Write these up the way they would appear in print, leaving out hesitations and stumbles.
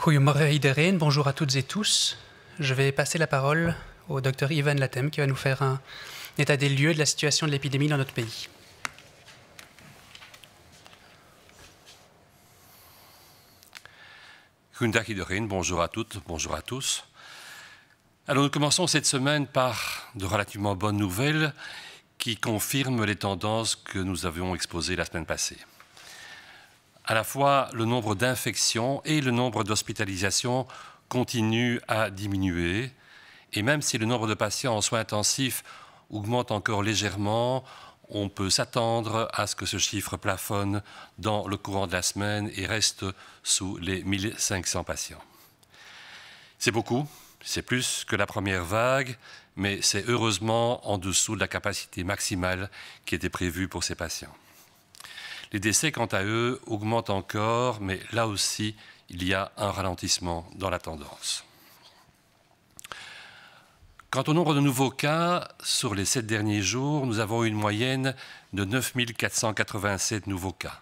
Goedemorgen iedereen, bonjour à toutes et tous. Je vais passer la parole au Dr Ivan Latem qui va nous faire un état des lieux de la situation de l'épidémie dans notre pays. Goedendag iedereen, bonjour à toutes, bonjour à tous. Alors nous commençons cette semaine par de relativement bonnes nouvelles qui confirment les tendances que nous avions exposées la semaine passée. À la fois, le nombre d'infections et le nombre d'hospitalisations continuent à diminuer. Et même si le nombre de patients en soins intensifs augmente encore légèrement, on peut s'attendre à ce que ce chiffre plafonne dans le courant de la semaine et reste sous les 1500 patients. C'est beaucoup, c'est plus que la première vague, mais c'est heureusement en dessous de la capacité maximale qui était prévue pour ces patients. Les décès, quant à eux, augmentent encore, mais là aussi, il y a un ralentissement dans la tendance. Quant au nombre de nouveaux cas, sur les 7 derniers jours, nous avons une moyenne de 9 487 nouveaux cas.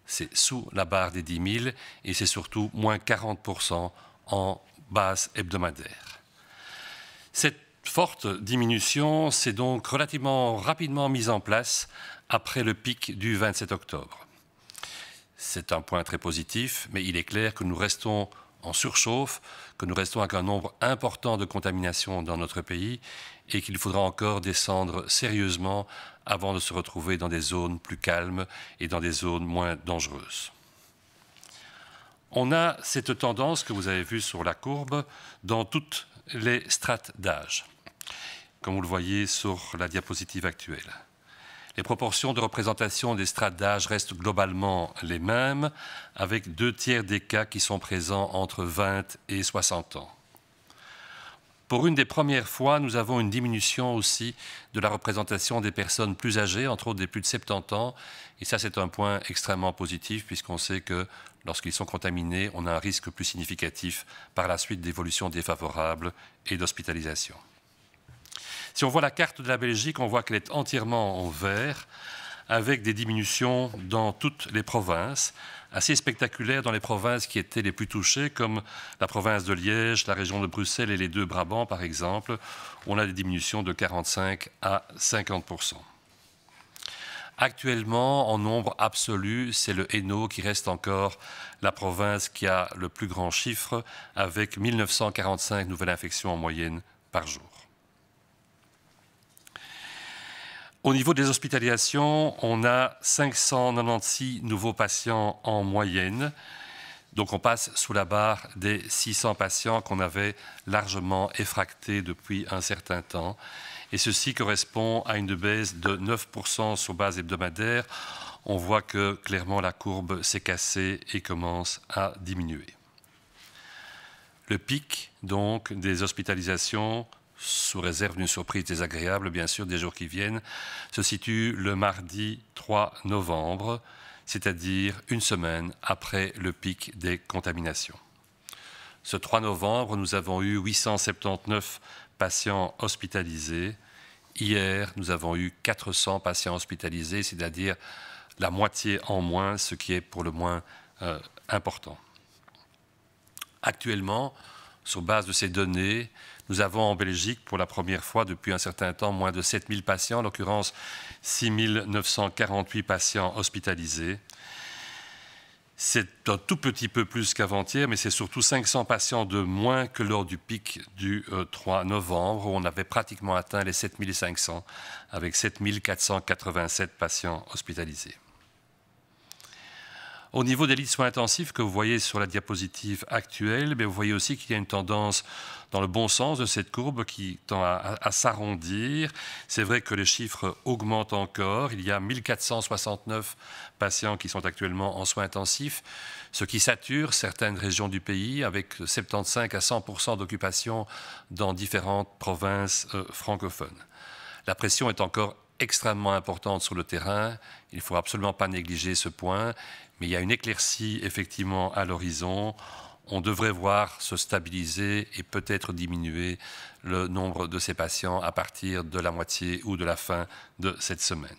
C'est sous la barre des 10 000 et c'est surtout moins 40% en base hebdomadaire. Cette forte diminution s'est donc relativement rapidement mise en place après le pic du 27 octobre. C'est un point très positif, mais il est clair que nous restons en surchauffe, que nous restons avec un nombre important de contaminations dans notre pays et qu'il faudra encore descendre sérieusement avant de se retrouver dans des zones plus calmes et dans des zones moins dangereuses. On a cette tendance que vous avez vue sur la courbe dans toutes les strates d'âge, comme vous le voyez sur la diapositive actuelle. Les proportions de représentation des strates d'âge restent globalement les mêmes, avec 2/3 des cas qui sont présents entre 20 et 60 ans. Pour une des premières fois, nous avons une diminution aussi de la représentation des personnes plus âgées, entre autres des plus de 70 ans. Et ça, c'est un point extrêmement positif, puisqu'on sait que lorsqu'ils sont contaminés, on a un risque plus significatif par la suite d'évolution défavorable et d'hospitalisation. Si on voit la carte de la Belgique, on voit qu'elle est entièrement en vert, avec des diminutions dans toutes les provinces, assez spectaculaires dans les provinces qui étaient les plus touchées, comme la province de Liège, la région de Bruxelles et les deux Brabants, par exemple, où on a des diminutions de 45 à 50%. Actuellement, en nombre absolu, c'est le Hainaut qui reste encore la province qui a le plus grand chiffre, avec 1945 nouvelles infections en moyenne par jour. Au niveau des hospitalisations, on a 596 nouveaux patients en moyenne. Donc on passe sous la barre des 600 patients qu'on avait largement effractés depuis un certain temps. Et ceci correspond à une baisse de 9% sur base hebdomadaire. On voit que clairement la courbe s'est cassée et commence à diminuer. Le pic donc des hospitalisations, sous réserve d'une surprise désagréable, bien sûr, des jours qui viennent, se situe le mardi 3 novembre, c'est-à-dire une semaine après le pic des contaminations. Ce 3 novembre, nous avons eu 879 patients hospitalisés. Hier, nous avons eu 400 patients hospitalisés, c'est-à-dire la moitié en moins, ce qui est pour le moins important. Actuellement, sur base de ces données, nous avons en Belgique, pour la première fois depuis un certain temps, moins de 7000 patients, en l'occurrence 6948 patients hospitalisés. C'est un tout petit peu plus qu'avant-hier, mais c'est surtout 500 patients de moins que lors du pic du 3 novembre, où on avait pratiquement atteint les 7500, avec 7487 patients hospitalisés. Au niveau des lits de soins intensifs que vous voyez sur la diapositive actuelle, vous voyez aussi qu'il y a une tendance dans le bon sens de cette courbe qui tend à s'arrondir. C'est vrai que les chiffres augmentent encore. Il y a 1469 patients qui sont actuellement en soins intensifs, ce qui sature certaines régions du pays avec 75 à 100% d'occupation dans différentes provinces francophones. La pression est encore extrêmement importante sur le terrain. Il ne faut absolument pas négliger ce point. Mais il y a une éclaircie effectivement à l'horizon. On devrait voir se stabiliser et peut-être diminuer le nombre de ces patients à partir de la moitié ou de la fin de cette semaine.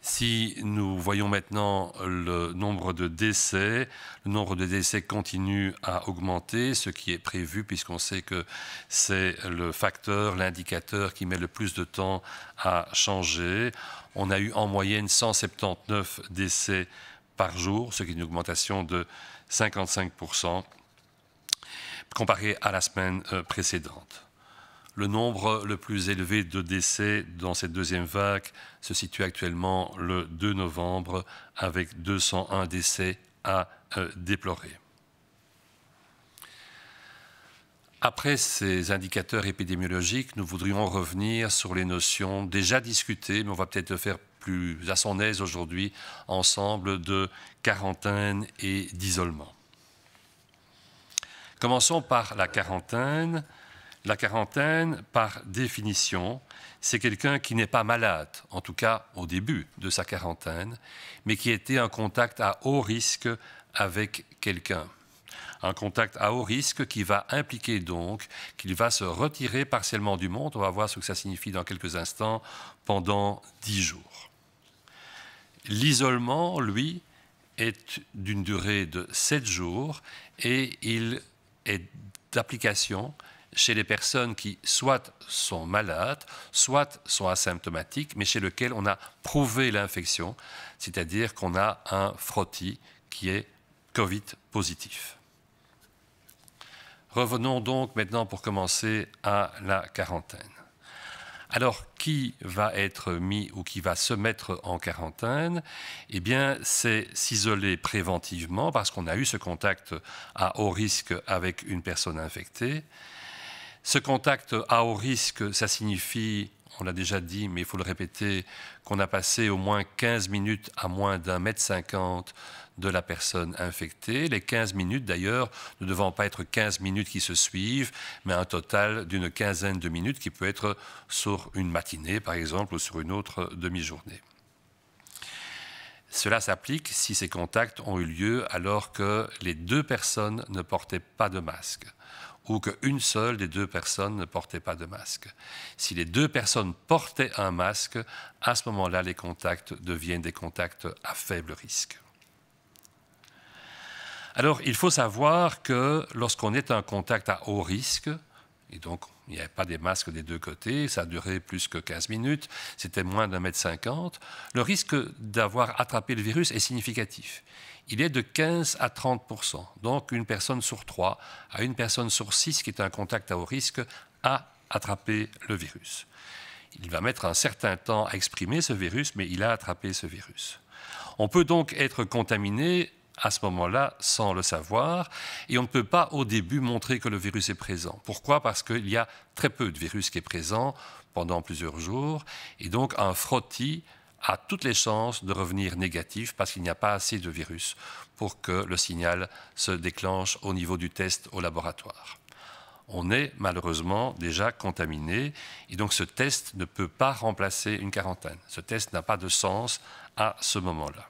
Si nous voyons maintenant le nombre de décès, le nombre de décès continue à augmenter, ce qui est prévu puisqu'on sait que c'est le facteur, l'indicateur qui met le plus de temps à changer. On a eu en moyenne 179 décès par jour, ce qui est une augmentation de 55% comparé à la semaine précédente. Le nombre le plus élevé de décès dans cette deuxième vague se situe actuellement le 2 novembre avec 201 décès à déplorer. Après ces indicateurs épidémiologiques, nous voudrions revenir sur les notions déjà discutées, mais on va peut-être le faire plus à son aise aujourd'hui ensemble, de quarantaine et d'isolement. Commençons par la quarantaine. La quarantaine, par définition, c'est quelqu'un qui n'est pas malade, en tout cas au début de sa quarantaine, mais qui a été en contact à haut risque avec quelqu'un. Un contact à haut risque qui va impliquer donc qu'il va se retirer partiellement du monde. On va voir ce que ça signifie dans quelques instants, pendant 10 jours. L'isolement, lui, est d'une durée de 7 jours et il est d'application chez les personnes qui soit sont malades, soit sont asymptomatiques, mais chez lesquelles on a prouvé l'infection, c'est-à-dire qu'on a un frottis qui est Covid positif. Revenons donc maintenant pour commencer à la quarantaine. Alors, qui va être mis ou qui va se mettre en quarantaine? Eh bien, c'est s'isoler préventivement parce qu'on a eu ce contact à haut risque avec une personne infectée. Ce contact à haut risque, ça signifie, on l'a déjà dit, mais il faut le répéter, qu'on a passé au moins 15 minutes à moins d'1,50 m de la personne infectée. Les 15 minutes, d'ailleurs, ne devant pas être 15 minutes qui se suivent, mais un total d'une quinzaine de minutes qui peut être sur une matinée, par exemple, ou sur une autre demi-journée. Cela s'applique si ces contacts ont eu lieu alors que les deux personnes ne portaient pas de masque, ou qu'une seule des deux personnes ne portait pas de masque. Si les deux personnes portaient un masque, à ce moment-là, les contacts deviennent des contacts à faible risque. Alors, il faut savoir que lorsqu'on est en contact à haut risque, et donc il n'y avait pas des masques des deux côtés, ça a duré plus que 15 minutes, c'était moins d'1,50 m, le risque d'avoir attrapé le virus est significatif. Il est de 15 à 30%. Donc, une personne sur 3 à une personne sur 6 qui est en contact à haut risque a attrapé le virus. Il va mettre un certain temps à exprimer ce virus, mais il a attrapé ce virus. On peut donc être contaminé à ce moment-là sans le savoir, et on ne peut pas au début montrer que le virus est présent. Pourquoi? Parce qu'il y a très peu de virus qui est présent pendant plusieurs jours, et donc un frottis a toutes les chances de revenir négatif parce qu'il n'y a pas assez de virus pour que le signal se déclenche au niveau du test au laboratoire. On est malheureusement déjà contaminé et donc ce test ne peut pas remplacer une quarantaine. Ce test n'a pas de sens à ce moment-là.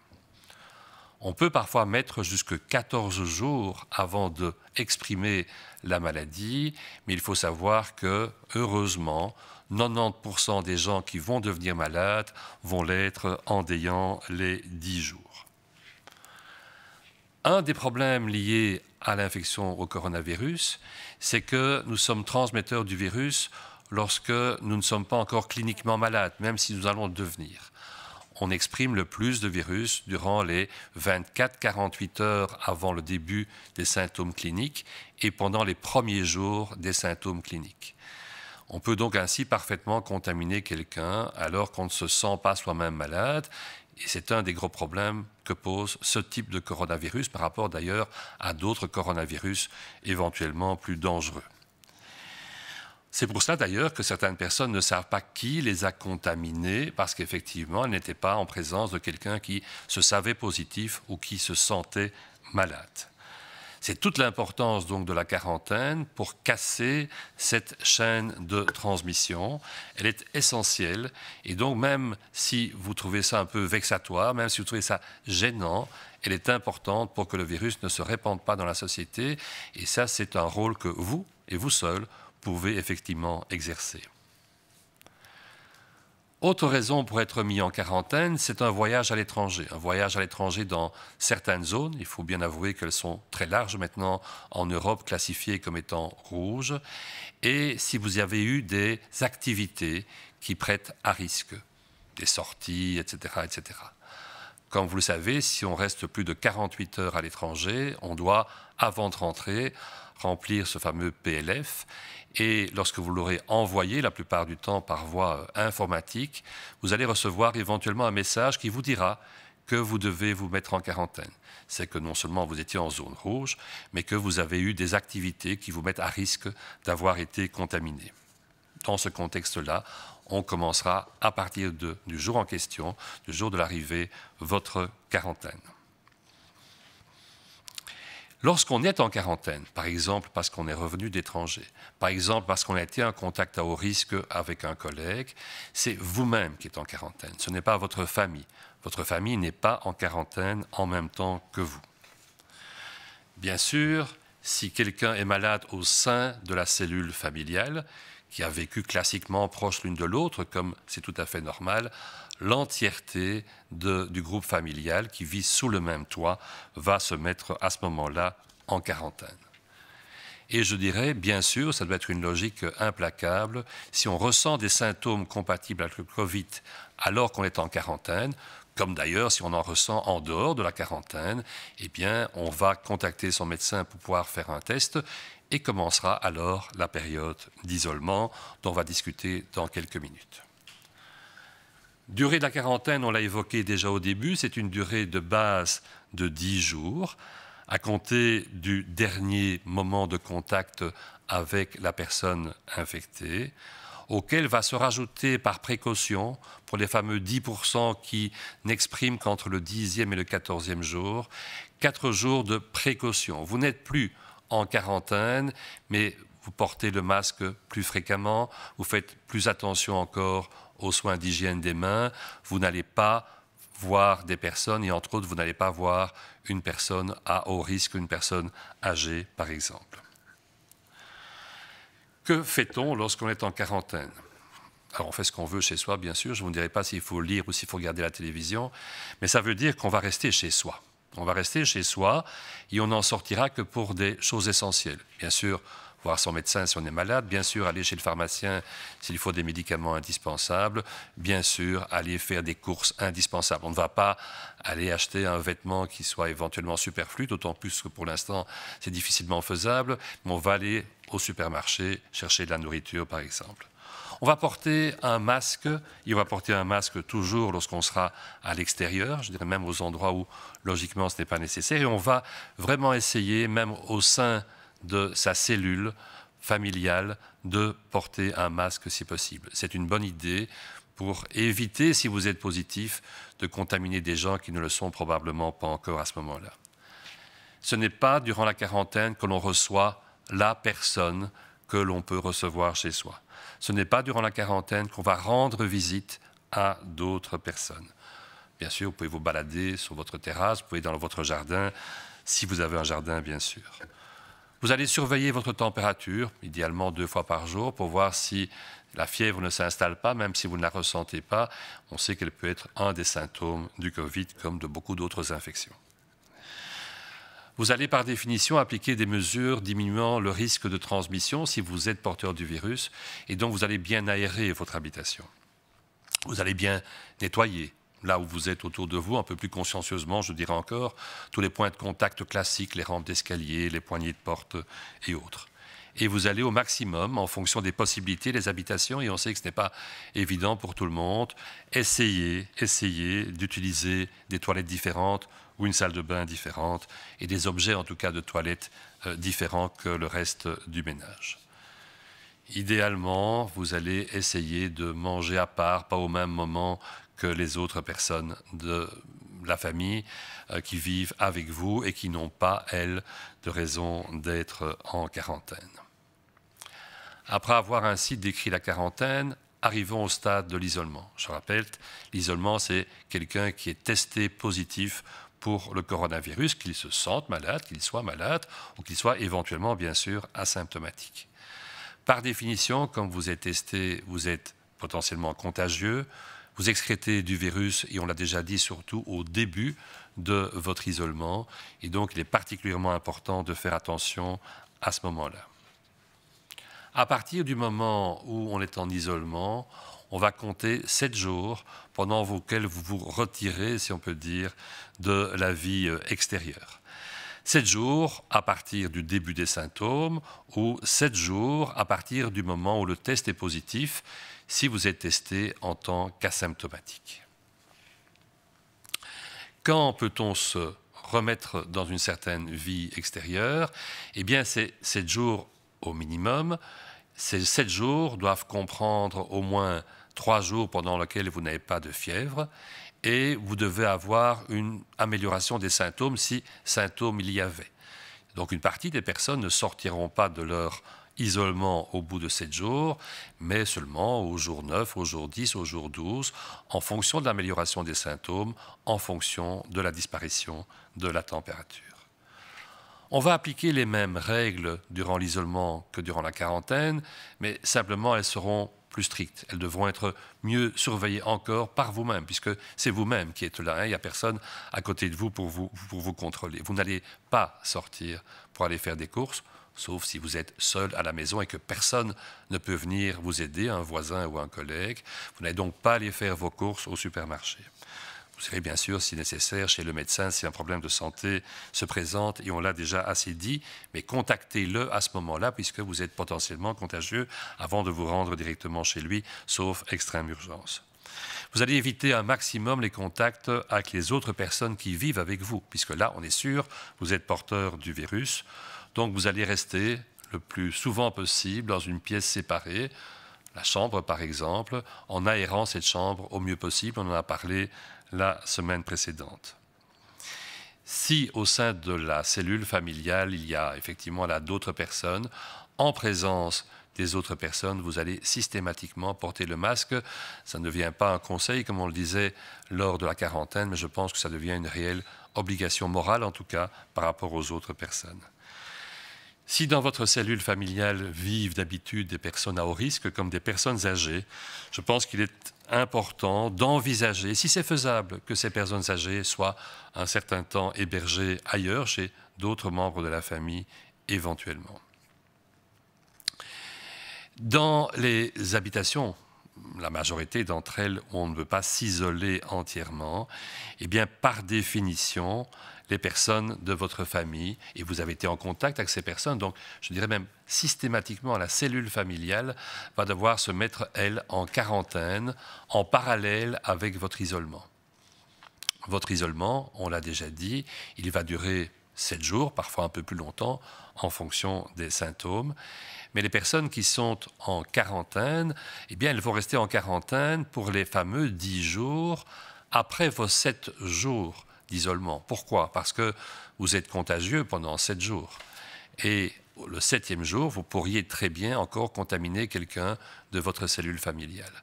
On peut parfois mettre jusque 14 jours avant d'exprimer la maladie, mais il faut savoir que, heureusement, 90% des gens qui vont devenir malades vont l'être en déant les 10 jours. Un des problèmes liés à l'infection au coronavirus, c'est que nous sommes transmetteurs du virus lorsque nous ne sommes pas encore cliniquement malades, même si nous allons le devenir. On exprime le plus de virus durant les 24-48 heures avant le début des symptômes cliniques et pendant les premiers jours des symptômes cliniques. On peut donc ainsi parfaitement contaminer quelqu'un alors qu'on ne se sent pas soi-même malade. Et c'est un des gros problèmes que pose ce type de coronavirus par rapport d'ailleurs à d'autres coronavirus éventuellement plus dangereux. C'est pour cela d'ailleurs que certaines personnes ne savent pas qui les a contaminés parce qu'effectivement, elles n'étaient pas en présence de quelqu'un qui se savait positif ou qui se sentait malade. C'est toute l'importance donc de la quarantaine pour casser cette chaîne de transmission. Elle est essentielle et donc même si vous trouvez ça un peu vexatoire, même si vous trouvez ça gênant, elle est importante pour que le virus ne se répande pas dans la société et ça c'est un rôle que vous et vous seul pouvez effectivement exercer. Autre raison pour être mis en quarantaine, c'est un voyage à l'étranger. Un voyage à l'étranger dans certaines zones. Il faut bien avouer qu'elles sont très larges maintenant en Europe, classifiées comme étant rouges. Et si vous avez eu des activités qui prêtent à risque, des sorties, etc., etc. Comme vous le savez, si on reste plus de 48 heures à l'étranger, on doit, avant de rentrer, remplir ce fameux PLF. Et lorsque vous l'aurez envoyé, la plupart du temps par voie informatique, vous allez recevoir éventuellement un message qui vous dira que vous devez vous mettre en quarantaine. C'est que non seulement vous étiez en zone rouge, mais que vous avez eu des activités qui vous mettent à risque d'avoir été contaminé. Dans ce contexte-là, on commencera à partir du jour en question, du jour de l'arrivée, votre quarantaine. Lorsqu'on est en quarantaine, par exemple parce qu'on est revenu d'étranger, par exemple parce qu'on a été en contact à haut risque avec un collègue, c'est vous-même qui êtes en quarantaine, ce n'est pas votre famille. Votre famille n'est pas en quarantaine en même temps que vous. Bien sûr, si quelqu'un est malade au sein de la cellule familiale, qui a vécu classiquement proche l'une de l'autre, comme c'est tout à fait normal, l'entièreté du groupe familial qui vit sous le même toit va se mettre à ce moment-là en quarantaine. Et je dirais, bien sûr, ça doit être une logique implacable, si on ressent des symptômes compatibles avec le Covid alors qu'on est en quarantaine, comme d'ailleurs si on en ressent en dehors de la quarantaine, eh bien on va contacter son médecin pour pouvoir faire un test et commencera alors la période d'isolement dont on va discuter dans quelques minutes. Durée de la quarantaine, on l'a évoqué déjà au début, c'est une durée de base de 10 jours, à compter du dernier moment de contact avec la personne infectée, auquel va se rajouter par précaution, pour les fameux 10% qui n'expriment qu'entre le 10e et le 14e jour, 4 jours de précaution. Vous n'êtes plus en quarantaine, mais vous portez le masque plus fréquemment, vous faites plus attention encore aux soins d'hygiène des mains, vous n'allez pas voir des personnes, et entre autres, vous n'allez pas voir une personne à haut risque, une personne âgée, par exemple. Que fait-on lorsqu'on est en quarantaine? Alors, on fait ce qu'on veut chez soi, bien sûr. Je ne vous dirai pas s'il faut lire ou s'il faut regarder la télévision, mais ça veut dire qu'on va rester chez soi. On va rester chez soi et on n'en sortira que pour des choses essentielles. Bien sûr, voir son médecin si on est malade, bien sûr, aller chez le pharmacien s'il faut des médicaments indispensables, bien sûr, aller faire des courses indispensables. On ne va pas aller acheter un vêtement qui soit éventuellement superflu, d'autant plus que pour l'instant, c'est difficilement faisable, mais on va aller au supermarché chercher de la nourriture, par exemple. On va porter un masque, et on va porter un masque toujours lorsqu'on sera à l'extérieur, je dirais même aux endroits où, logiquement, ce n'est pas nécessaire, et on va vraiment essayer, même au sein de sa cellule familiale, de porter un masque si possible. C'est une bonne idée pour éviter, si vous êtes positif, de contaminer des gens qui ne le sont probablement pas encore à ce moment-là. Ce n'est pas durant la quarantaine que l'on reçoit la personne que l'on peut recevoir chez soi. Ce n'est pas durant la quarantaine qu'on va rendre visite à d'autres personnes. Bien sûr, vous pouvez vous balader sur votre terrasse, vous pouvez dans votre jardin, si vous avez un jardin, bien sûr. Vous allez surveiller votre température, idéalement 2 fois par jour, pour voir si la fièvre ne s'installe pas, même si vous ne la ressentez pas. On sait qu'elle peut être un des symptômes du Covid, comme de beaucoup d'autres infections. Vous allez par définition appliquer des mesures diminuant le risque de transmission si vous êtes porteur du virus, et donc vous allez bien aérer votre habitation. Vous allez bien nettoyer, là où vous êtes autour de vous, un peu plus consciencieusement, je dirais encore, tous les points de contact classiques, les rampes d'escalier, les poignées de porte et autres. Et vous allez au maximum, en fonction des possibilités, les habitations, et on sait que ce n'est pas évident pour tout le monde, essayer d'utiliser des toilettes différentes ou une salle de bain différente, et des objets en tout cas de toilettes différents que le reste du ménage. Idéalement, vous allez essayer de manger à part, pas au même moment que les autres personnes de la famille qui vivent avec vous et qui n'ont pas, elles, de raison d'être en quarantaine. Après avoir ainsi décrit la quarantaine, arrivons au stade de l'isolement. Je rappelle, l'isolement, c'est quelqu'un qui est testé positif pour le coronavirus, qu'il se sente malade, qu'il soit malade, ou qu'il soit éventuellement, bien sûr, asymptomatique. Par définition, comme vous êtes testé, vous êtes potentiellement contagieux. Vous excrétez du virus, et on l'a déjà dit, surtout au début de votre isolement. Et donc, il est particulièrement important de faire attention à ce moment-là. À partir du moment où on est en isolement, on va compter 7 jours pendant lesquels vous vous retirez, si on peut dire, de la vie extérieure. 7 jours à partir du début des symptômes ou 7 jours à partir du moment où le test est positif, si vous êtes testé en tant qu'asymptomatique. Quand peut-on se remettre dans une certaine vie extérieure? Eh bien, c'est 7 jours au minimum. Ces 7 jours doivent comprendre au moins 3 jours pendant lesquels vous n'avez pas de fièvre et vous devez avoir une amélioration des symptômes si symptômes il y avait. Donc une partie des personnes ne sortiront pas de leur isolement au bout de 7 jours, mais seulement au jour 9, au jour 10, au jour 12, en fonction de l'amélioration des symptômes, en fonction de la disparition de la température. On va appliquer les mêmes règles durant l'isolement que durant la quarantaine, mais simplement elles seront plus strictes. Elles devront être mieux surveillées encore par vous-même, puisque c'est vous-même qui êtes là. Hein. Il n'y a personne à côté de vous pour vous contrôler. Vous n'allez pas sortir pour aller faire des courses, sauf si vous êtes seul à la maison et que personne ne peut venir vous aider, un voisin ou un collègue. Vous n'allez donc pas aller faire vos courses au supermarché. Vous serez bien sûr, si nécessaire, chez le médecin si un problème de santé se présente, et on l'a déjà assez dit, mais contactez-le à ce moment-là, puisque vous êtes potentiellement contagieux avant de vous rendre directement chez lui, sauf extrême urgence. Vous allez éviter un maximum les contacts avec les autres personnes qui vivent avec vous, puisque là, on est sûr, vous êtes porteur du virus. Donc vous allez rester le plus souvent possible dans une pièce séparée, la chambre par exemple, en aérant cette chambre au mieux possible. On en a parlé la semaine précédente. Si au sein de la cellule familiale, il y a effectivement là d'autres personnes, en présence des autres personnes, vous allez systématiquement porter le masque. Ça ne devient pas un conseil, comme on le disait lors de la quarantaine, mais je pense que ça devient une réelle obligation morale, en tout cas, par rapport aux autres personnes. Si dans votre cellule familiale vivent d'habitude des personnes à haut risque, comme des personnes âgées, je pense qu'il est important d'envisager, si c'est faisable, que ces personnes âgées soient un certain temps hébergées ailleurs, chez d'autres membres de la famille, éventuellement. Dans les habitations, la majorité d'entre elles, on ne veut pas s'isoler entièrement, eh bien, par définition, les personnes de votre famille, et vous avez été en contact avec ces personnes, donc je dirais même systématiquement la cellule familiale va devoir se mettre, elle, en quarantaine, en parallèle avec votre isolement. Votre isolement, on l'a déjà dit, il va durer 7 jours, parfois un peu plus longtemps, en fonction des symptômes. Mais les personnes qui sont en quarantaine, eh bien, elles vont rester en quarantaine pour les fameux 10 jours après vos 7 jours d'isolement. Pourquoi? Parce que vous êtes contagieux pendant 7 jours. Et le 7e jour, vous pourriez très bien encore contaminer quelqu'un de votre cellule familiale.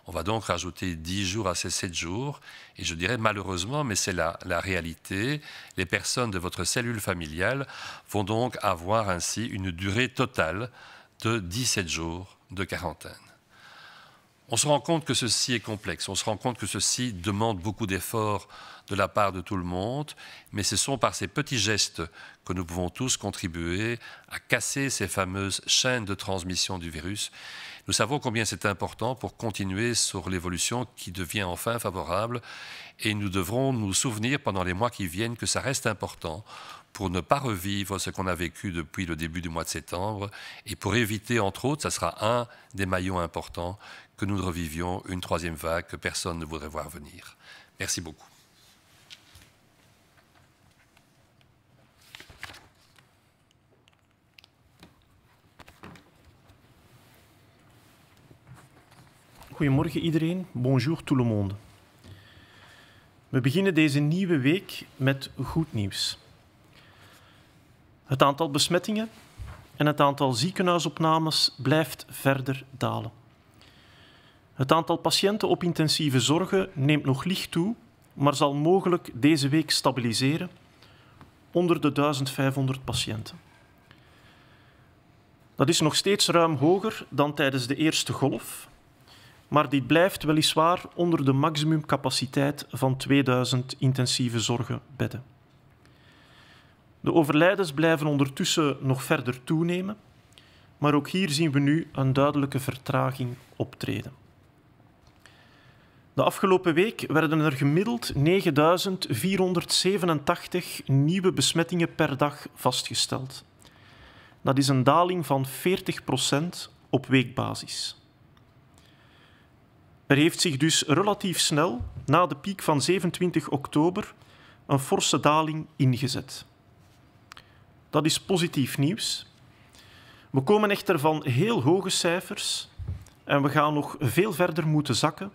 On va donc rajouter 10 jours à ces 7 jours. Et je dirais malheureusement, mais c'est la réalité, les personnes de votre cellule familiale vont donc avoir ainsi une durée totale de 17 jours de quarantaine. On se rend compte que ceci est complexe, on se rend compte que ceci demande beaucoup d'efforts de la part de tout le monde, mais ce sont par ces petits gestes que nous pouvons tous contribuer à casser ces fameuses chaînes de transmission du virus. Nous savons combien c'est important pour continuer sur l'évolution qui devient enfin favorable, et nous devrons nous souvenir pendant les mois qui viennent que ça reste important pour ne pas revivre ce qu'on a vécu depuis le début du mois de septembre, et pour éviter, entre autres, ça sera un des maillons importants, que nous revivions une 3e vague que personne ne voudrait voir venir. Merci beaucoup. Goedemorgen iedereen, bonjour tout le monde. We beginnen deze nieuwe week met goed nieuws. Het aantal besmettingen en het aantal ziekenhuisopnames blijft verder dalen. Het aantal patiënten op intensieve zorgen neemt nog licht toe, maar zal mogelijk deze week stabiliseren onder de 1500 patiënten. Dat is nog steeds ruim hoger dan tijdens de eerste golf maar dit blijft weliswaar onder de maximumcapaciteit van 2000 intensieve zorgenbedden. De overlijdens blijven ondertussen nog verder toenemen, maar ook hier zien we nu een duidelijke vertraging optreden. De afgelopen week werden er gemiddeld 9.487 nieuwe besmettingen per dag vastgesteld. Dat is een daling van 40% op weekbasis. Er heeft zich dus relatief snel, na de piek van 27 oktober, een forse daling ingezet. Dat is positief nieuws. We komen echter van heel hoge cijfers en we gaan nog veel verder moeten zakken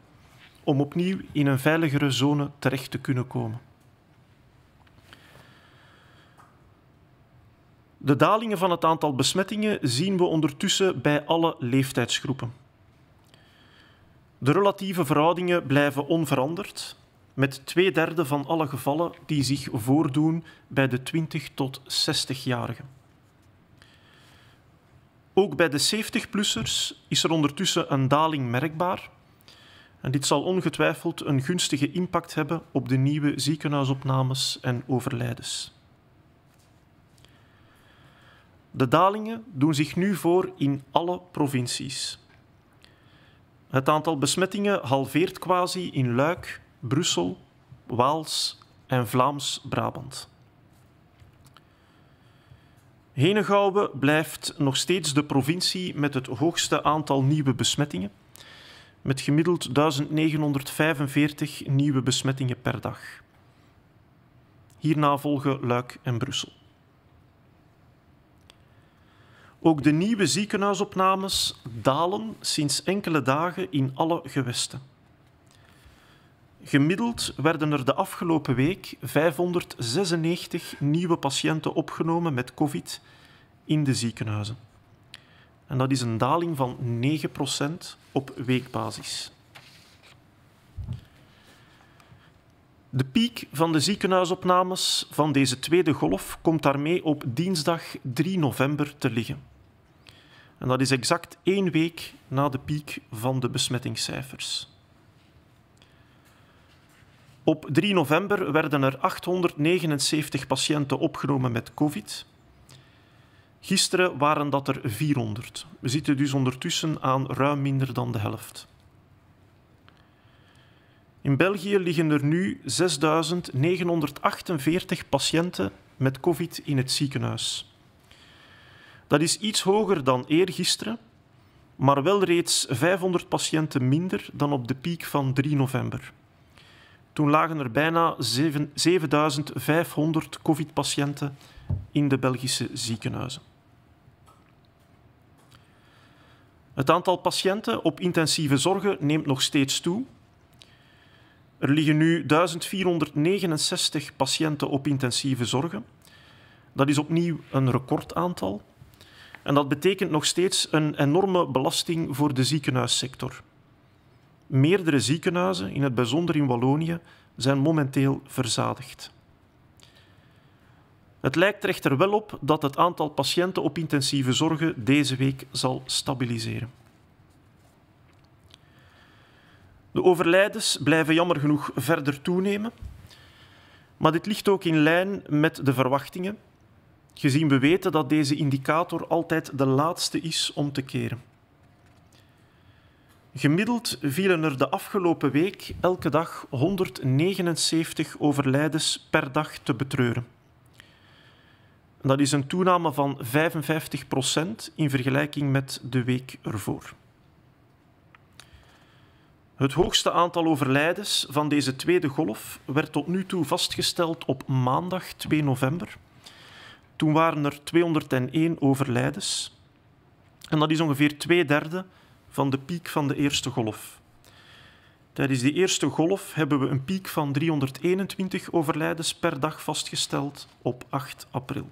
om opnieuw in een veiligere zone terecht te kunnen komen. De dalingen van het aantal besmettingen zien we ondertussen bij alle leeftijdsgroepen. De relatieve verhoudingen blijven onveranderd, met 2/3 van alle gevallen die zich voordoen bij de 20 tot 60-jarigen. Ook bij de 70-plussers is er ondertussen een daling merkbaar. En dit zal ongetwijfeld een gunstige impact hebben op de nieuwe ziekenhuisopnames en overlijdens. De dalingen doen zich nu voor in alle provincies. Het aantal besmettingen halveert quasi in Luik, Brussel, Waals en Vlaams-Brabant. Henegouwen blijft nog steeds de provincie met het hoogste aantal nieuwe besmettingen, met gemiddeld 1945 nieuwe besmettingen per dag. Hierna volgen Luik en Brussel. Ook de nieuwe ziekenhuisopnames dalen sinds enkele dagen in alle gewesten. Gemiddeld werden er de afgelopen week 596 nieuwe patiënten opgenomen met COVID in de ziekenhuizen. En dat is een daling van 9% op weekbasis. De piek van de ziekenhuisopnames van deze tweede golf komt daarmee op dinsdag 3 november te liggen. En dat is exact 1 week na de piek van de besmettingscijfers. Op 3 november werden er 879 patiënten opgenomen met COVID. Gisteren waren dat er 400. We zitten dus ondertussen aan ruim minder dan de helft. In België liggen er nu 6.948 patiënten met COVID in het ziekenhuis. Dat is iets hoger dan eergisteren, maar wel reeds 500 patiënten minder dan op de piek van 3 november. Toen lagen er bijna 7.500 COVID-patiënten in de Belgische ziekenhuizen. Het aantal patiënten op intensieve zorgen neemt nog steeds toe. Er liggen nu 1469 patiënten op intensieve zorgen. Dat is opnieuw een recordaantal. En dat betekent nog steeds een enorme belasting voor de ziekenhuissector. Meerdere ziekenhuizen, in het bijzonder in Wallonië, zijn momenteel verzadigd. Het lijkt er echter wel op dat het aantal patiënten op intensieve zorgen deze week zal stabiliseren. De overlijdens blijven jammer genoeg verder toenemen, maar dit ligt ook in lijn met de verwachtingen, gezien we weten dat deze indicator altijd de laatste is om te keren. Gemiddeld vielen er de afgelopen week elke dag 179 overlijdens per dag te betreuren. Dat is een toename van 55% in vergelijking met de week ervoor. Het hoogste aantal overlijdens van deze tweede golf werd tot nu toe vastgesteld op maandag 2 november. Toen waren er 201 overlijdens. En dat is ongeveer 2/3 van de piek van de eerste golf. Tijdens die eerste golf hebben we een piek van 321 overlijdens per dag vastgesteld op 8 april.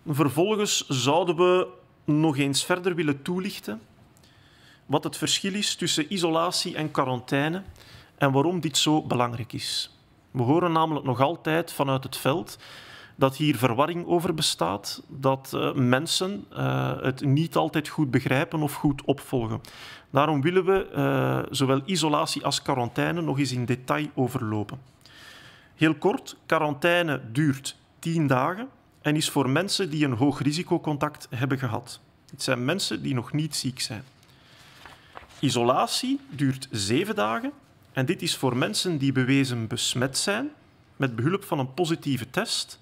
Vervolgens zouden we nog eens verder willen toelichten wat het verschil is tussen isolatie en quarantaine en waarom dit zo belangrijk is. We horen namelijk nog altijd vanuit het veld dat hier verwarring over bestaat, dat mensen het niet altijd goed begrijpen of goed opvolgen. Daarom willen we zowel isolatie als quarantaine nog eens in detail overlopen. Heel kort, quarantaine duurt 10 dagen en is voor mensen die een hoog risicocontact hebben gehad. Het zijn mensen die nog niet ziek zijn. Isolatie duurt 7 dagen en dit is voor mensen die bewezen besmet zijn met behulp van een positieve test.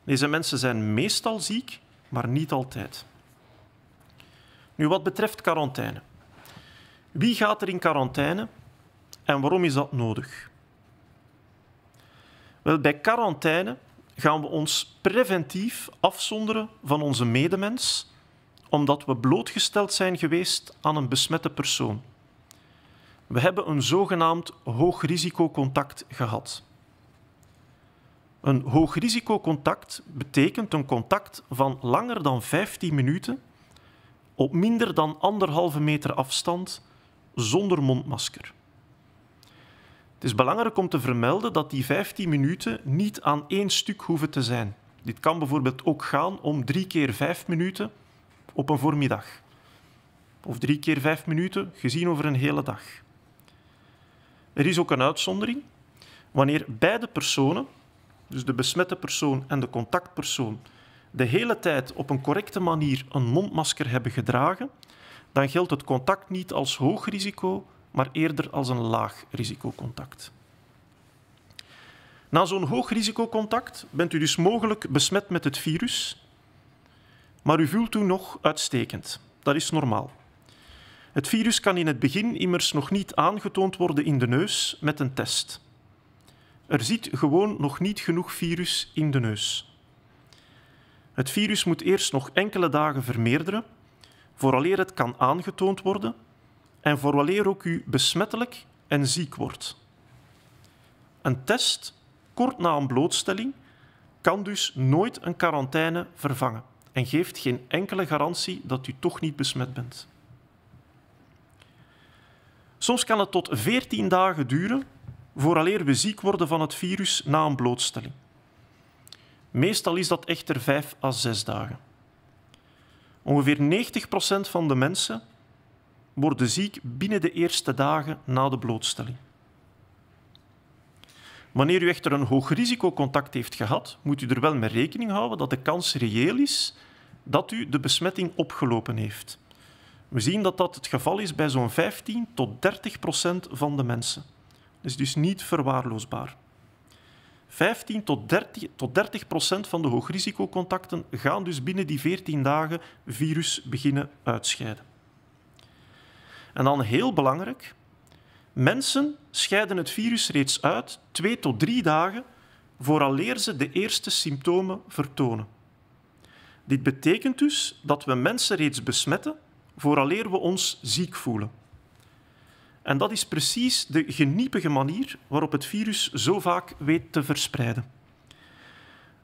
Deze mensen zijn meestal ziek, maar niet altijd. Nu, wat betreft quarantaine. Wie gaat er in quarantaine en waarom is dat nodig? Wel, bij quarantaine gaan we ons preventief afzonderen van onze medemens, omdat we blootgesteld zijn geweest aan een besmette persoon. We hebben een zogenaamd hoogrisicocontact gehad. Een hoogrisicocontact betekent een contact van langer dan 15 minuten op minder dan 1,5 meter afstand zonder mondmasker. Het is belangrijk om te vermelden dat die 15 minuten niet aan één stuk hoeven te zijn. Dit kan bijvoorbeeld ook gaan om 3 keer 5 minuten op een voormiddag. Of 3 keer 5 minuten gezien over een hele dag. Er is ook een uitzondering. Wanneer beide personen, dus de besmette persoon en de contactpersoon, de hele tijd op een correcte manier een mondmasker hebben gedragen, dan geldt het contact niet als hoog risico, maar eerder als een laag risicocontact. Na zo'n hoog risicocontact bent u dus mogelijk besmet met het virus, maar u voelt u nog uitstekend. Dat is normaal. Het virus kan in het begin immers nog niet aangetoond worden in de neus met een test. Er zit gewoon nog niet genoeg virus in de neus. Het virus moet eerst nog enkele dagen vermeerderen, vooraleer het kan aangetoond worden en vooraleer ook u besmettelijk en ziek wordt. Een test, kort na een blootstelling, kan dus nooit een quarantaine vervangen en geeft geen enkele garantie dat u toch niet besmet bent. Soms kan het tot 14 dagen duren vooraleer we ziek worden van het virus na een blootstelling. Meestal is dat echter 5 à 6 dagen. Ongeveer 90% van de mensen worden ziek binnen de eerste dagen na de blootstelling. Wanneer u echter een hoog risicocontact heeft gehad, moet u er wel mee rekening houden dat de kans reëel is dat u de besmetting opgelopen heeft. We zien dat dat het geval is bij zo'n 15 tot 30% van de mensen. Dat is dus niet verwaarloosbaar. 15 tot 30% van de hoogrisicocontacten gaan dus binnen die 14 dagen virus beginnen uitscheiden. En dan heel belangrijk, mensen scheiden het virus reeds uit 2 tot 3 dagen vooraleer ze de eerste symptomen vertonen. Dit betekent dus dat we mensen reeds besmetten vooraleer we ons ziek voelen. En dat is precies de geniepige manier waarop het virus zo vaak weet te verspreiden.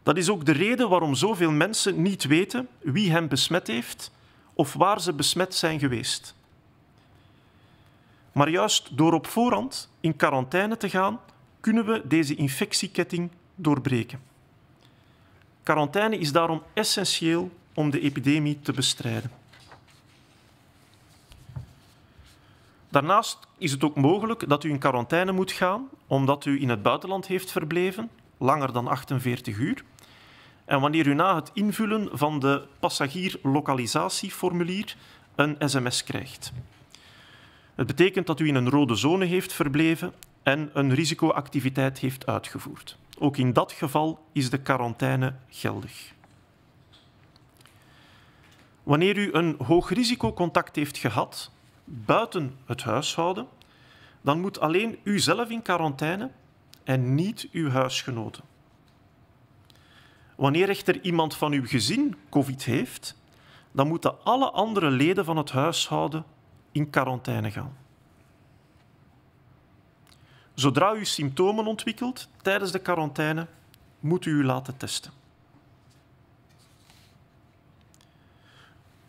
Dat is ook de reden waarom zoveel mensen niet weten wie hen besmet heeft of waar ze besmet zijn geweest. Maar juist door op voorhand in quarantaine te gaan, kunnen we deze infectieketting doorbreken. Quarantaine is daarom essentieel om de epidemie te bestrijden. Daarnaast is het ook mogelijk dat u in quarantaine moet gaan omdat u in het buitenland heeft verbleven, langer dan 48 uur. En wanneer u na het invullen van de passagierlokalisatieformulier een sms krijgt. Het betekent dat u in een rode zone heeft verbleven en een risicoactiviteit heeft uitgevoerd. Ook in dat geval is de quarantaine geldig. Wanneer u een hoog risicocontact heeft gehad, buiten het huishouden, dan moet alleen u zelf in quarantaine en niet uw huisgenoten. Wanneer echter iemand van uw gezin COVID heeft, dan moeten alle andere leden van het huishouden in quarantaine gaan. Zodra u symptomen ontwikkelt tijdens de quarantaine, moet u laten testen.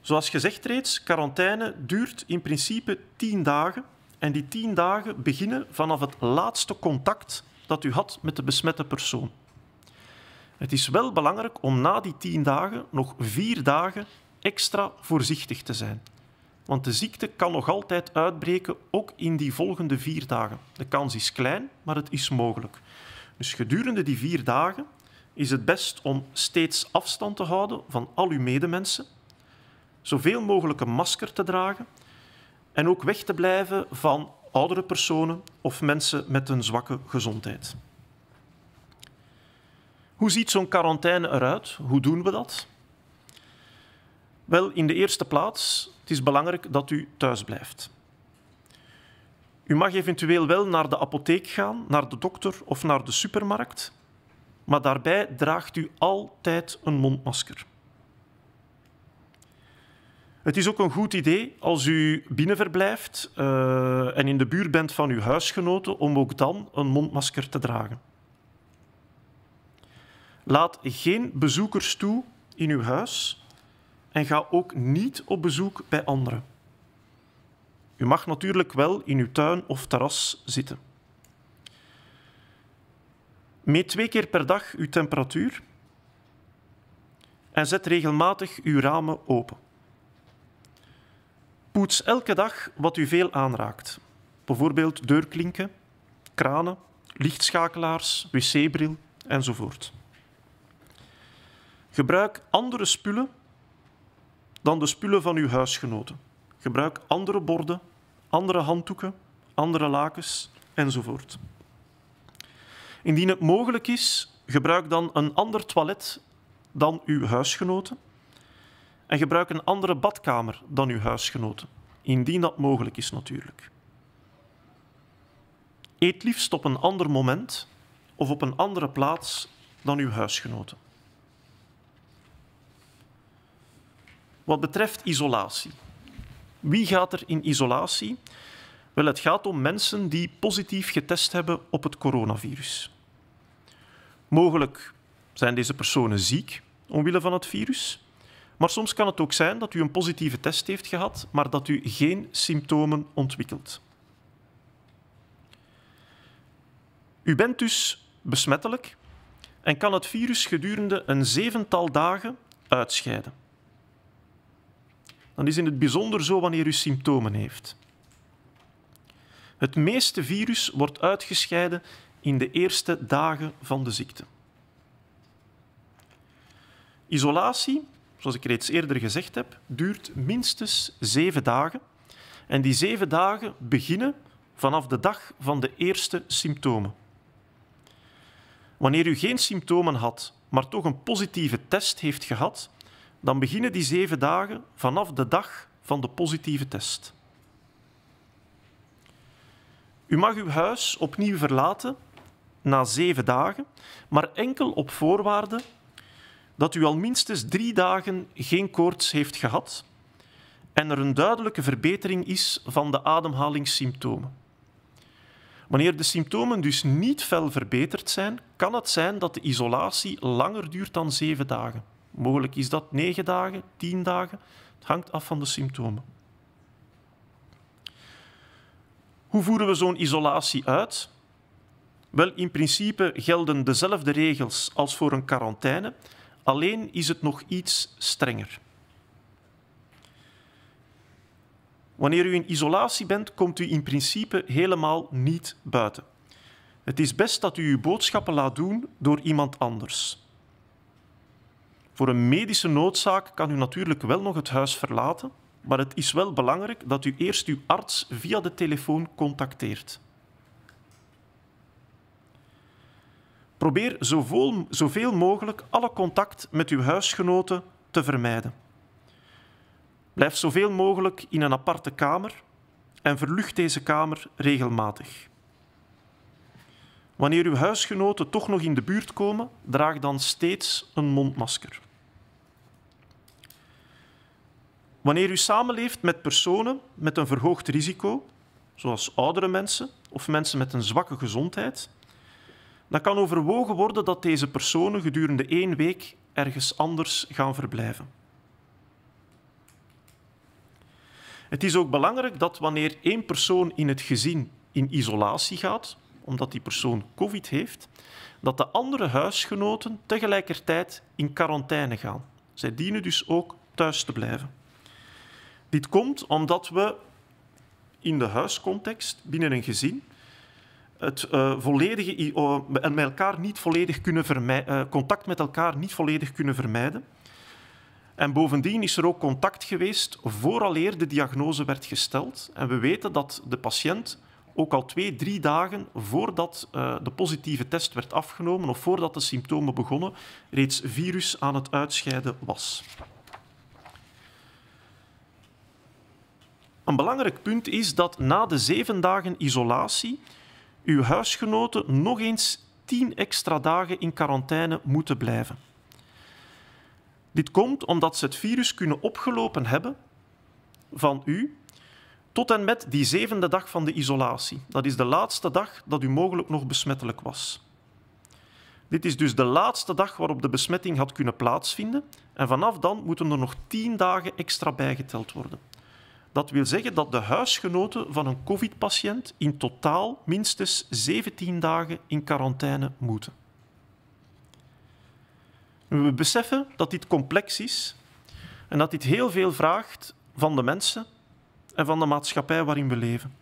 Zoals gezegd reeds, quarantaine duurt in principe 10 dagen en die 10 dagen beginnen vanaf het laatste contact dat u had met de besmette persoon. Het is wel belangrijk om na die 10 dagen nog 4 dagen extra voorzichtig te zijn. Want de ziekte kan nog altijd uitbreken, ook in die volgende 4 dagen. De kans is klein, maar het is mogelijk. Dus gedurende die 4 dagen is het best om steeds afstand te houden van al uw medemensen, zoveel mogelijk een masker te dragen en ook weg te blijven van oudere personen of mensen met een zwakke gezondheid. Hoe ziet zo'n quarantaine eruit? Hoe doen we dat? Wel, in de eerste plaats, het is belangrijk dat u thuis blijft. U mag eventueel wel naar de apotheek gaan, naar de dokter of naar de supermarkt, maar daarbij draagt u altijd een mondmasker. Het is ook een goed idee als u binnen verblijft en in de buurt bent van uw huisgenoten om ook dan een mondmasker te dragen. Laat geen bezoekers toe in uw huis en ga ook niet op bezoek bij anderen. U mag natuurlijk wel in uw tuin of terras zitten. Meet 2 keer per dag uw temperatuur en zet regelmatig uw ramen open. Poets elke dag wat u veel aanraakt. Bijvoorbeeld deurklinken, kranen, lichtschakelaars, wc-bril enzovoort. Gebruik andere spullen dan de spullen van uw huisgenoten. Gebruik andere borden, andere handdoeken, andere lakens enzovoort. Indien het mogelijk is, gebruik dan een ander toilet dan uw huisgenoten en gebruik een andere badkamer dan uw huisgenoten, indien dat mogelijk is natuurlijk. Eet liefst op een ander moment of op een andere plaats dan uw huisgenoten. Wat betreft isolatie. Wie gaat er in isolatie? Wel, het gaat om mensen die positief getest hebben op het coronavirus. Mogelijk zijn deze personen ziek omwille van het virus, maar soms kan het ook zijn dat u een positieve test heeft gehad, maar dat u geen symptomen ontwikkelt. U bent dus besmettelijk en kan het virus gedurende een 7-tal dagen uitscheiden. Dan is in het bijzonder zo wanneer u symptomen heeft. Het meeste virus wordt uitgescheiden in de eerste dagen van de ziekte. Isolatie, zoals ik reeds eerder gezegd heb, duurt minstens 7 dagen. En die 7 dagen beginnen vanaf de dag van de eerste symptomen. Wanneer u geen symptomen had, maar toch een positieve test heeft gehad, dan beginnen die 7 dagen vanaf de dag van de positieve test. U mag uw huis opnieuw verlaten na 7 dagen, maar enkel op voorwaarde dat u al minstens 3 dagen geen koorts heeft gehad en er een duidelijke verbetering is van de ademhalingssymptomen. Wanneer de symptomen dus niet fel verbeterd zijn, kan het zijn dat de isolatie langer duurt dan 7 dagen. Mogelijk is dat 9 dagen, 10 dagen. Het hangt af van de symptomen. Hoe voeren we zo'n isolatie uit? Wel, in principe gelden dezelfde regels als voor een quarantaine, alleen is het nog iets strenger. Wanneer u in isolatie bent, komt u in principe helemaal niet buiten. Het is best dat u uw boodschappen laat doen door iemand anders. Voor een medische noodzaak kan u natuurlijk wel nog het huis verlaten, maar het is wel belangrijk dat u eerst uw arts via de telefoon contacteert. Probeer zoveel mogelijk alle contact met uw huisgenoten te vermijden. Blijf zoveel mogelijk in een aparte kamer en verlucht deze kamer regelmatig. Wanneer uw huisgenoten toch nog in de buurt komen, draag dan steeds een mondmasker. Wanneer u samenleeft met personen met een verhoogd risico, zoals oudere mensen of mensen met een zwakke gezondheid, dan kan overwogen worden dat deze personen gedurende 1 week ergens anders gaan verblijven. Het is ook belangrijk dat wanneer 1 persoon in het gezin in isolatie gaat, omdat die persoon COVID heeft, dat de andere huisgenoten tegelijkertijd in quarantaine gaan. Zij dienen dus ook thuis te blijven. Dit komt omdat we in de huiscontext, binnen een gezin, contact met elkaar niet volledig kunnen vermijden. En bovendien is er ook contact geweest vooraleer de diagnose werd gesteld. En we weten dat de patiënt ook al 2-3 dagen voordat de positieve test werd afgenomen of voordat de symptomen begonnen, reeds virus aan het uitscheiden was. Een belangrijk punt is dat na de 7 dagen isolatie uw huisgenoten nog eens 10 extra dagen in quarantaine moeten blijven. Dit komt omdat ze het virus kunnen opgelopen hebben van u tot en met die 7e dag van de isolatie. Dat is de laatste dag dat u mogelijk nog besmettelijk was. Dit is dus de laatste dag waarop de besmetting had kunnen plaatsvinden en vanaf dan moeten er nog 10 dagen extra bijgeteld worden. Dat wil zeggen dat de huisgenoten van een COVID-patiënt in totaal minstens 17 dagen in quarantaine moeten. We beseffen dat dit complex is en dat dit heel veel vraagt van de mensen en van de maatschappij waarin we leven.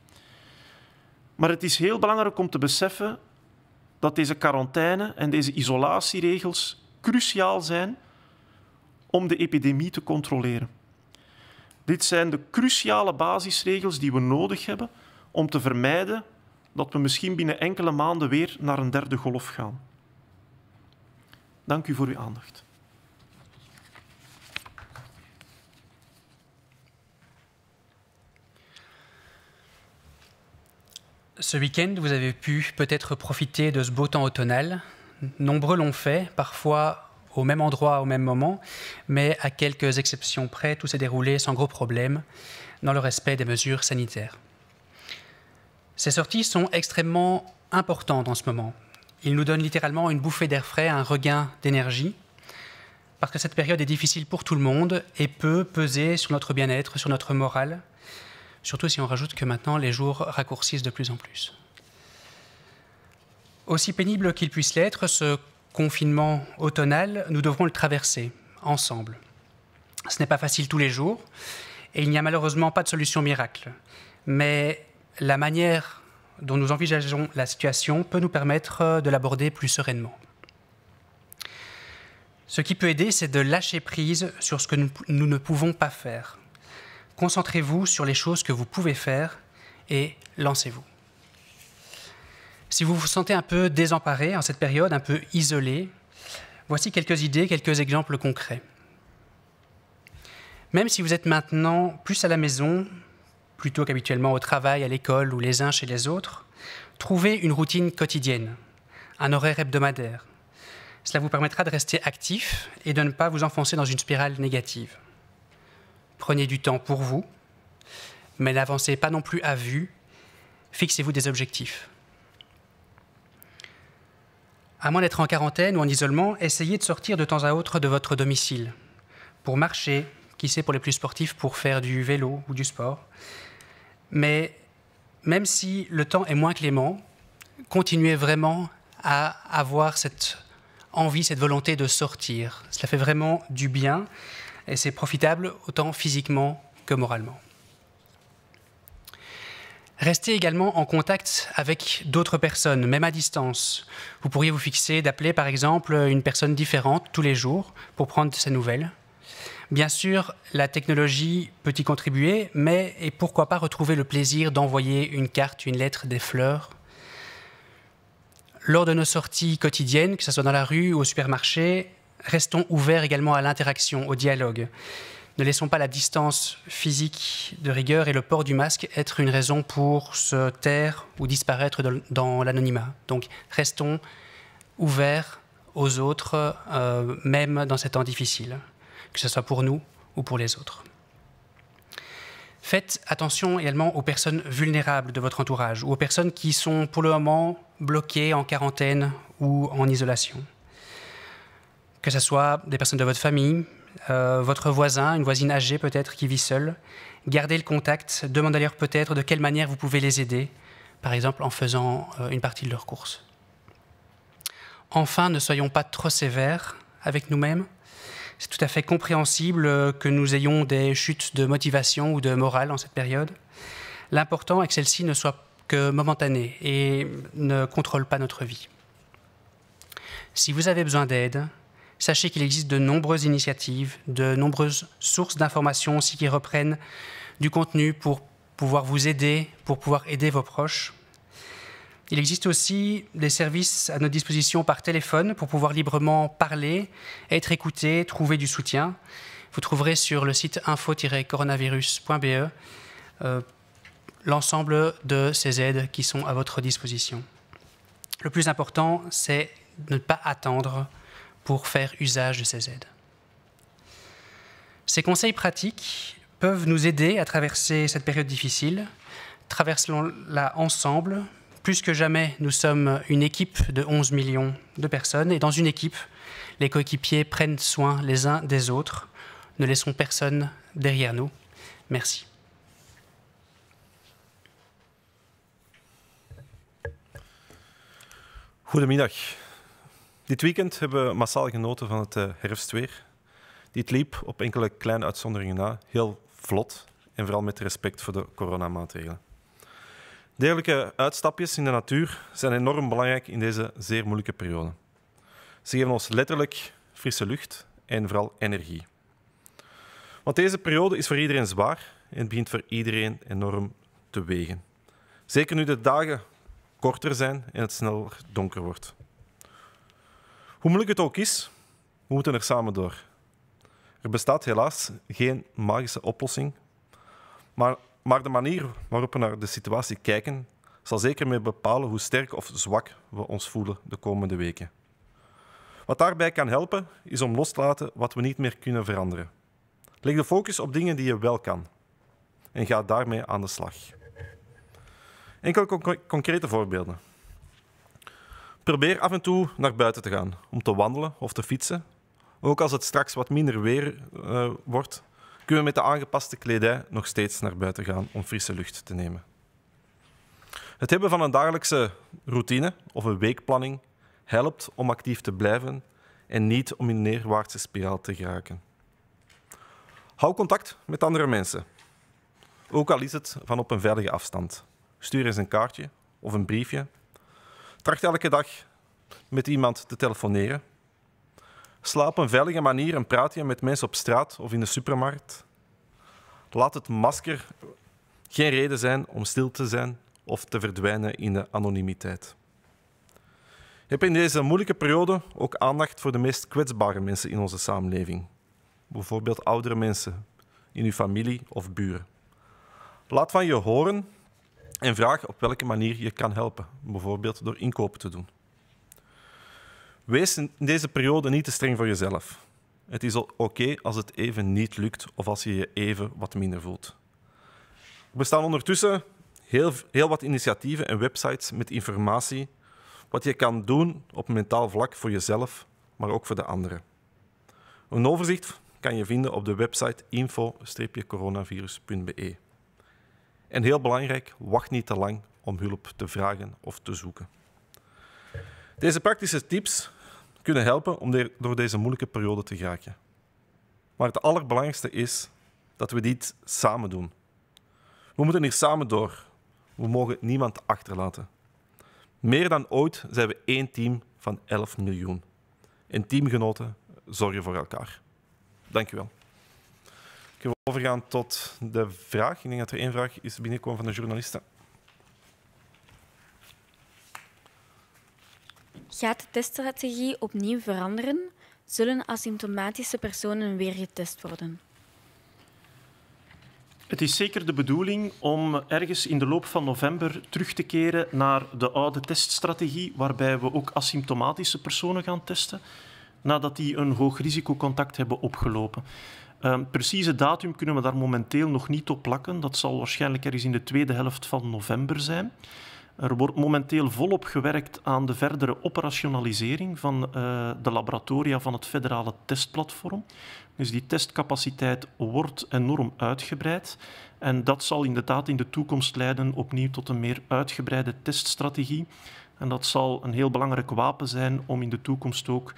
Maar het is heel belangrijk om te beseffen dat deze quarantaine en deze isolatieregels cruciaal zijn om de epidemie te controleren. Dit zijn de cruciale basisregels die we nodig hebben om te vermijden dat we misschien binnen enkele maanden weer naar een 3e golf gaan. Dank u voor uw aandacht. Ce week-end, vous avez pu peut-être profiter de ce beau temps automnal. Nombreux l'ont fait, parfois au même endroit, au même moment, mais à quelques exceptions près, tout s'est déroulé sans gros problèmes, dans le respect des mesures sanitaires. Ces sorties sont extrêmement importantes en ce moment. Ils nous donnent littéralement une bouffée d'air frais, un regain d'énergie, parce que cette période est difficile pour tout le monde et peut peser sur notre bien-être, sur notre morale, surtout si on rajoute que maintenant les jours raccourcissent de plus en plus. Aussi pénible qu'il puisse l'être, ce confinement automnal, nous devrons le traverser ensemble. Ce n'est pas facile tous les jours et il n'y a malheureusement pas de solution miracle. Mais la manière dont nous envisageons la situation peut nous permettre de l'aborder plus sereinement. Ce qui peut aider, c'est de lâcher prise sur ce que nous ne pouvons pas faire. Concentrez-vous sur les choses que vous pouvez faire et lancez-vous. Si vous vous sentez un peu désemparé en cette période, un peu isolé, voici quelques idées, quelques exemples concrets. Même si vous êtes maintenant plus à la maison, plutôt qu'habituellement au travail, à l'école ou les uns chez les autres, trouvez une routine quotidienne, un horaire hebdomadaire. Cela vous permettra de rester actif et de ne pas vous enfoncer dans une spirale négative. Prenez du temps pour vous, mais n'avancez pas non plus à vue, fixez-vous des objectifs. À moins d'être en quarantaine ou en isolement, essayez de sortir de temps à autre de votre domicile, pour marcher, qui sait pour les plus sportifs, pour faire du vélo ou du sport. Mais même si le temps est moins clément, continuez vraiment à avoir cette envie, cette volonté de sortir. Cela fait vraiment du bien et c'est profitable autant physiquement que moralement. Restez également en contact avec d'autres personnes, même à distance. Vous pourriez vous fixer d'appeler par exemple une personne différente tous les jours pour prendre de ses nouvelles. Bien sûr, la technologie peut y contribuer, mais et pourquoi pas retrouver le plaisir d'envoyer une carte, une lettre, des fleurs. Lors de nos sorties quotidiennes, que ce soit dans la rue ou au supermarché, restons ouverts également à l'interaction, au dialogue. Ne laissons pas la distance physique de rigueur et le port du masque être une raison pour se taire ou disparaître dans l'anonymat. Donc restons ouverts aux autres, même dans ces temps difficiles, que ce soit pour nous ou pour les autres. Faites attention également aux personnes vulnérables de votre entourage ou aux personnes qui sont pour le moment bloquées en quarantaine ou en isolation. Que ce soit des personnes de votre famille, votre voisin, une voisine âgée peut-être qui vit seule, gardez le contact, demandez-leur peut-être de quelle manière vous pouvez les aider, par exemple en faisant une partie de leurs courses. Enfin, ne soyons pas trop sévères avec nous-mêmes. C'est tout à fait compréhensible que nous ayons des chutes de motivation ou de morale en cette période. L'important est que celle-ci ne soit que momentanée et ne contrôle pas notre vie. Si vous avez besoin d'aide, sachez qu'il existe de nombreuses initiatives, de nombreuses sources d'informations aussi qui reprennent du contenu pour pouvoir vous aider, pour pouvoir aider vos proches. Il existe aussi des services à notre disposition par téléphone pour pouvoir librement parler, être écouté, trouver du soutien. Vous trouverez sur le site info-coronavirus.be l'ensemble de ces aides qui sont à votre disposition. Le plus important, c'est de ne pas attendre pour faire usage de ces aides. Ces conseils pratiques peuvent nous aider à traverser cette période difficile. Traversons-la ensemble. Plus que jamais, nous sommes une équipe de 11 millions de personnes et dans une équipe, les coéquipiers prennent soin les uns des autres. Ne laissons personne derrière nous. Merci. Goedemiddag. Dit weekend hebben we massaal genoten van het herfstweer. Dit liep op enkele kleine uitzonderingen na heel vlot en vooral met respect voor de coronamaatregelen. Dergelijke uitstapjes in de natuur zijn enorm belangrijk in deze zeer moeilijke periode. Ze geven ons letterlijk frisse lucht en vooral energie. Want deze periode is voor iedereen zwaar en het begint voor iedereen enorm te wegen. Zeker nu de dagen korter zijn en het sneller donker wordt. Hoe moeilijk het ook is, we moeten er samen door. Er bestaat helaas geen magische oplossing, maar de manier waarop we naar de situatie kijken zal zeker mee bepalen hoe sterk of zwak we ons voelen de komende weken. Wat daarbij kan helpen, is om los te laten wat we niet meer kunnen veranderen. Leg de focus op dingen die je wel kan en ga daarmee aan de slag. Enkele concrete voorbeelden. Probeer af en toe naar buiten te gaan om te wandelen of te fietsen. Ook als het straks wat minder weer wordt, kunnen we met de aangepaste kledij nog steeds naar buiten gaan om frisse lucht te nemen. Het hebben van een dagelijkse routine of een weekplanning helpt om actief te blijven en niet om in een neerwaartse spiraal te geraken. Hou contact met andere mensen, ook al is het van op een veilige afstand. Stuur eens een kaartje of een briefje. Tracht elke dag met iemand te telefoneren. Sla op een veilige manier een praatje met mensen op straat of in de supermarkt. Laat het masker geen reden zijn om stil te zijn of te verdwijnen in de anonimiteit. Heb in deze moeilijke periode ook aandacht voor de meest kwetsbare mensen in onze samenleving. Bijvoorbeeld oudere mensen in uw familie of buren. Laat van je horen en vraag op welke manier je kan helpen, bijvoorbeeld door inkopen te doen. Wees in deze periode niet te streng voor jezelf. Het is oké als het even niet lukt of als je je even wat minder voelt. Er bestaan ondertussen heel wat initiatieven en websites met informatie wat je kan doen op mentaal vlak voor jezelf, maar ook voor de anderen. Een overzicht kan je vinden op de website info-coronavirus.be. En heel belangrijk, wacht niet te lang om hulp te vragen of te zoeken. Deze praktische tips kunnen helpen om door deze moeilijke periode te geraken. Maar het allerbelangrijkste is dat we dit samen doen. We moeten hier samen door. We mogen niemand achterlaten. Meer dan ooit zijn we één team van 11 miljoen. En teamgenoten zorgen voor elkaar. Dank u wel. Ik wil overgaan tot de vraag. Ik denk dat er één vraag is binnengekomen van de journalisten. Gaat de teststrategie opnieuw veranderen? Zullen asymptomatische personen weer getest worden? Het is zeker de bedoeling om ergens in de loop van november terug te keren naar de oude teststrategie, waarbij we ook asymptomatische personen gaan testen, nadat die een hoog risicocontact hebben opgelopen. Precieze datum kunnen we daar momenteel nog niet op plakken. Dat zal waarschijnlijk ergens in de tweede helft van november zijn. Er wordt momenteel volop gewerkt aan de verdere operationalisering van de laboratoria van het federale testplatform. Dus die testcapaciteit wordt enorm uitgebreid. En dat zal inderdaad in de toekomst leiden opnieuw tot een meer uitgebreide teststrategie, En dat zal een heel belangrijk wapen zijn om in de toekomst ook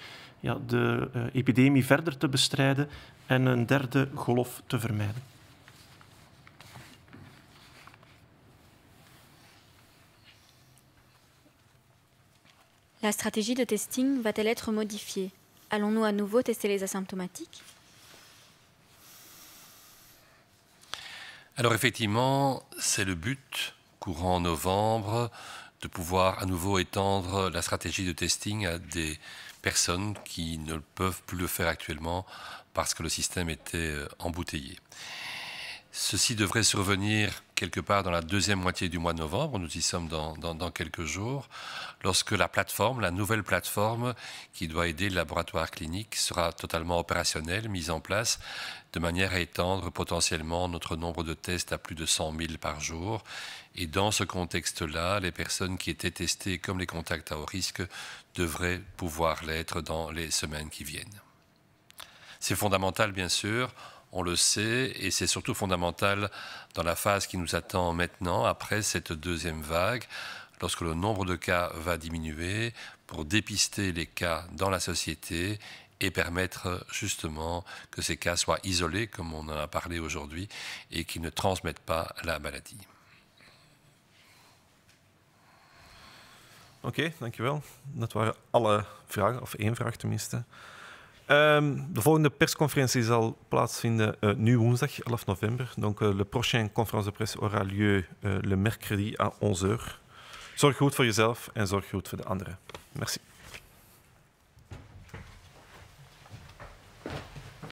de epidemie verder te bestrijden en een derde golf te vermijden. La stratégie de testing va-t-elle être modifiée? Allons-nous à nouveau tester les asymptomatiques? Alors effectivement, c'est le but, courant novembre, de pouvoir à nouveau étendre la stratégie de testing à des personnes qui ne peuvent plus le faire actuellement parce que le système était embouteillé. Ceci devrait survenir quelque part dans la deuxième moitié du mois de novembre, nous y sommes dans quelques jours, lorsque la plateforme, la nouvelle plateforme qui doit aider le laboratoire clinique sera totalement opérationnelle, mise en place, de manière à étendre potentiellement notre nombre de tests à plus de 100 000 par jour. Et dans ce contexte-là, les personnes qui étaient testées comme les contacts à haut risque devraient pouvoir l'être dans les semaines qui viennent. C'est fondamental, bien sûr. On le sait, et c'est surtout fondamental dans la phase qui nous attend maintenant, après cette deuxième vague, lorsque le nombre de cas va diminuer, pour dépister les cas dans la société et permettre justement que ces cas soient isolés, comme on en a parlé aujourd'hui, et qu'ils ne transmettent pas la maladie. Oké, dankjewel. Dat waren alle vragen, of één vraag tenminste. De volgende persconferentie zal plaatsvinden nu woensdag 11 november. Donc le prochain conférence de presse aura lieu le mercredi à 11h. Zorg goed voor jezelf en zorg goed voor de anderen. Merci.